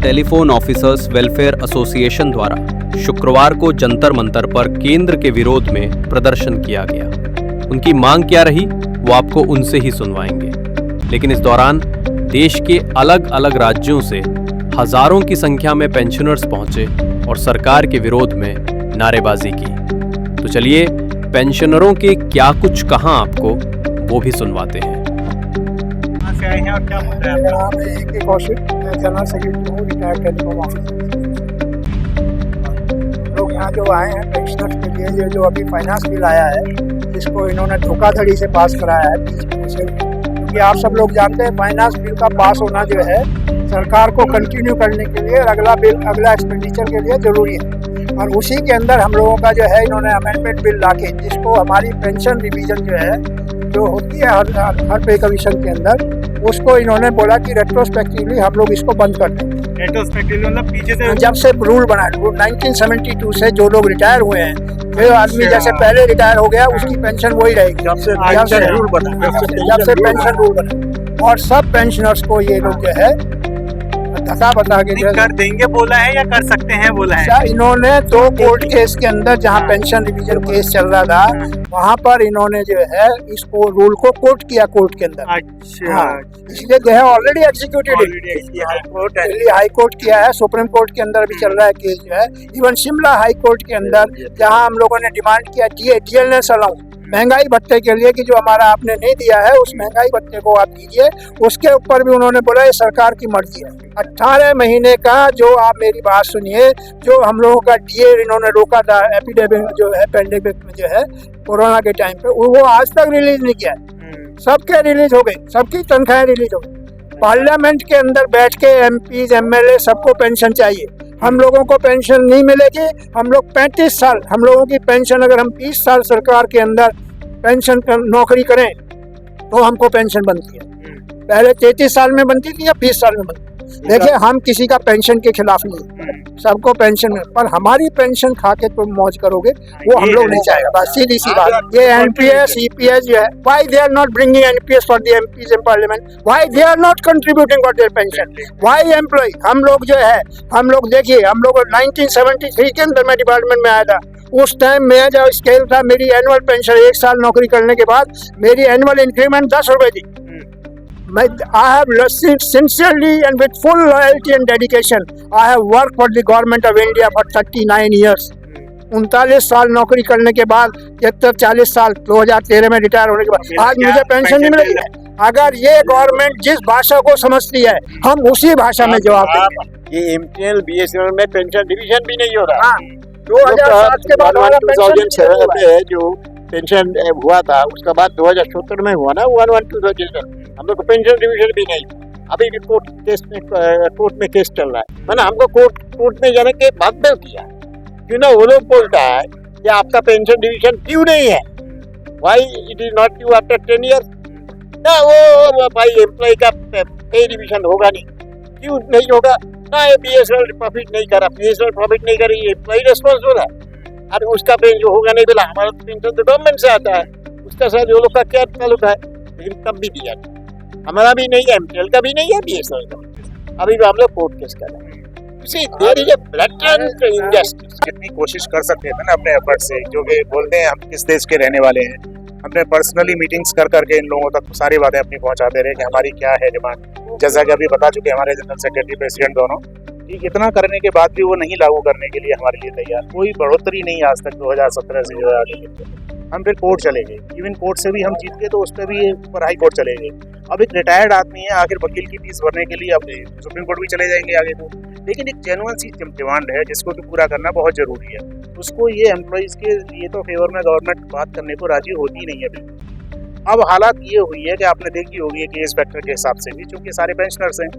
Telephone officers welfare association द्वारा शुक्रवार को जंतर मंतर पर केंद्र के विरोध में प्रदर्शन किया गया। उनकी मांग क्या रही वो आपको उनसे ही सुनवाएंगे। लेकिन इस दौरान देश के अलग अलग राज्यों से हजारों की संख्या में पेंशनर्स पहुंचे और सरकार के विरोध में नारेबाजी की। तो चलिए पेंशनरों के क्या कुछ कहा आपको वो भी सुनवाते हैं। से आए हैं और क्या मुद्दा है? मेरा नाम है ए.के. कौशिक, मैं जनरल सेक्रेटरी हूँ रिटायर्ड टेलीकॉम ऑफिसर। लोग यहाँ जो आए हैं पेंशनर्स के लिए ये जो अभी फाइनेंस बिल आया है जिसको इन्होंने धोखाधड़ी से पास कराया है 20% से, क्योंकि आप सब लोग जानते हैं फाइनेंस बिल का पास होना जो है सरकार को कंटिन्यू करने के लिए अगला एक्सपेंडिचर के लिए ज़रूरी है। और उसी के अंदर हम लोगों का जो है इन्होंने अमेंडमेंट बिल ला के जिसको हमारी पेंशन रिवीजन जो होती है हर पे कमीशन के अंदर, उसको इन्होंने बोला कि रेट्रोस्पेक्टिवली हम लोग इसको बंद कर दें। रेट्रोस्पेक्टिवली मतलब पीछे से जब से रूल बना 1972 से जो लोग रिटायर हुए हैं, जो आदमी जैसे पहले रिटायर हो गया उसकी पेंशन वही रहेगी जब से रूल पेंशन रूल बना। और सब पेंशनर्स को ये लोग जो है बता के कर देंगे बोला है या कर सकते हैं बोला है। इन्होंने 2 कोर्ट केस के अंदर जहां पेंशन रिवीजन केस चल रहा था वहां पर इन्होंने जो है इसको रूल को कोर्ट किया कोर्ट के अंदर। अच्छा इसलिए जो है already executed Delhi high court किया है, सुप्रीम कोर्ट के अंदर भी चल रहा है केस जो है। इवन शिमला हाई कोर्ट के अंदर जहां हम लोगों ने डिमांड किया DLNS अलाउ महंगाई भत्ते के लिए कि जो हमारा आपने नहीं दिया है उस महंगाई भत्ते को आप दीजिए, उसके ऊपर भी उन्होंने बोला ये सरकार की मर्जी है। 18 महीने का जो आप मेरी बात सुनिए, जो हम लोगों का DA इन्होंने रोका था एपिडेमिक जो है पेंडेमिक में जो है कोरोना के टाइम पे, वो आज तक रिलीज नहीं किया है। सबके रिलीज हो गए, सबकी तनख्वाहें रिलीज हो गई। पार्लियामेंट के अंदर बैठ के MPs MLA सबको पेंशन चाहिए, हम लोगों को पेंशन नहीं मिलेगी। हम लोग 35 साल हम लोगों की पेंशन, अगर हम 20 साल सरकार के अंदर पेंशन नौकरी करें तो हमको पेंशन बनती है। पहले 33 साल में बनती थी या 20 साल में बनती। देखिए हम किसी का पेंशन के खिलाफ नहीं, सबको पेंशन में, पर हमारी पेंशन खा के तुम मौज करोगे वो हम लोग नहीं चाहेगा। बस सीधी सी बात। ये NPS EPS जो है, why they are not bringing NPS for the MPs in parliament, why they are not contributing for their pension, why employ. हम लोग जो है हम लोग देखिए, हम लोग 1973 के अंदर मैं डिपार्टमेंट में आया था। उस टाइम में जो स्केल था मेरी एनुअल पेंशन 1 साल नौकरी करने के बाद मेरी एनुअल इंक्रीमेंट 10 रुपए थी। I have sincerely and with full loyalty and dedication I have worked for the government of India for 39 years. 39 साल नौकरी करने के बाद 40 साल 2013 में रिटायर होने के बाद आज मुझे पेंशन नहीं मिलेगी। अगर ये गवर्नमेंट जिस भाषा को समझती है हम उसी भाषा में जवाब देंगे। ये MTL BSNL में पेंशन डिवीजन भी नहीं हो रहा। 2007 के बाद वाला 2007 में जो पेंशन हुआ था उसका बाद 2077 में हुआ ना 11-2000, हम लोग को पेंशन डिवीजन भी नहीं। अभी भी कोर्ट में केस चल रहा है ना, हमको कोर्ट में जाने के बाद में किया क्यों ना। वो लोग बोलता है कि आपका पेंशन डिवीजन क्यों नहीं है, why it is not due after 10 years ना। वो भाई एम्प्लॉय का पे डिवीजन होगा नहीं, क्यों नहीं होगा ना। ये BSNL प्रॉफिट नहीं करा, BSNL प्रॉफिट नहीं करी, एम्प्लॉय रिस्पॉन्सिबल है। और उसका पेंशन जो होगा नहीं बोला, हमारा पेंशन तो गवर्नमेंट से आता है, उसका साथ वो लोग का क्या ताल्लुक है। लेकिन तब भी दिया हमारा भी नहीं है, MTL का भी नहीं है, BSNL का। अभी भी हम लोग कोर्ट केस कर रहे हैं। कितनी कोशिश कर सकते थे ना अपने एफर्ट से, जो कि बोलते हैं हम किस देश के रहने वाले हैं। हमने पर्सनली मीटिंग्स कर करके इन लोगों तक सारी बातें अपनी पहुंचाते रहे कि हमारी क्या है डिमांड। जैसा कि अभी बता चुके हमारे जनरल सेक्रेटरी प्रेसिडेंट दोनों कि इतना करने के बाद भी वो नहीं लागू करने के लिए हमारे लिए तैयार। कोई बढ़ोतरी नहीं आज तक 2017 से जो आगे। हम फिर कोर्ट चले गए, इवन कोर्ट से भी हम जीत गए तो उस पर भी ऊपर हाई कोर्ट चले गए। अब एक रिटायर्ड आदमी है, आखिर वकील की फीस भरने के लिए अब सुप्रीम कोर्ट भी चले जाएंगे आगे तो। लेकिन एक जेन्युइन सी डिमांड है जिसको तो पूरा करना बहुत जरूरी है। उसको ये एम्प्लॉइज के लिए तो फेवर में गवर्नमेंट बात करने को राजी होती नहीं है बिल्कुल। अब हालात ये हुई है कि आपने देखी होगी कि केस फैक्टर के हिसाब से भी, चूंकि सारे पेंशनर्स हैं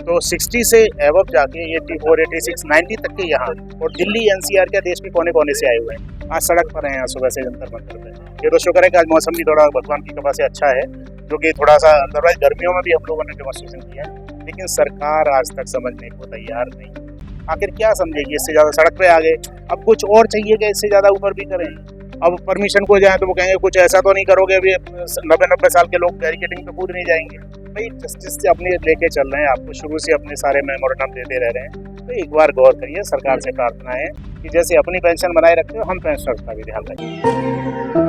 तो 60 से एवब जाके 84, 86, 90 तक के यहाँ, और दिल्ली NCR के देश के कोने कोने से आए हुए हैं। आज सड़क पर हैं सुबह से जंतर मंतर पे। ये तो शुक्र है कि आज मौसम भी थोड़ा भगवान की कृपा से अच्छा है, जो कि थोड़ा सा अदरवाइज गर्मियों में भी हम लोगों ने डेमोन्स्ट्रेशन किया है। लेकिन सरकार आज तक समझने को तैयार नहीं। आखिर क्या समझेगी, इससे ज़्यादा सड़क पे आ गए, अब कुछ और चाहिए कि इससे ज़्यादा ऊपर भी करें। अब परमिशन को जाए तो वो कहेंगे कुछ ऐसा तो नहीं करोगे, अभी 90 साल के लोग बैरिकेडिंग पे कूद नहीं जाएंगे। भाई जस्टिस से अपने लेके चल रहे हैं, आपको शुरू से अपने सारे मेमोरेंडम देते रह रहे हैं, तो एक बार गौर करिए। सरकार से प्रार्थना है कि जैसे अपनी पेंशन बनाए रखते हो, हम पेंशनर्स का भी ध्यान रखें।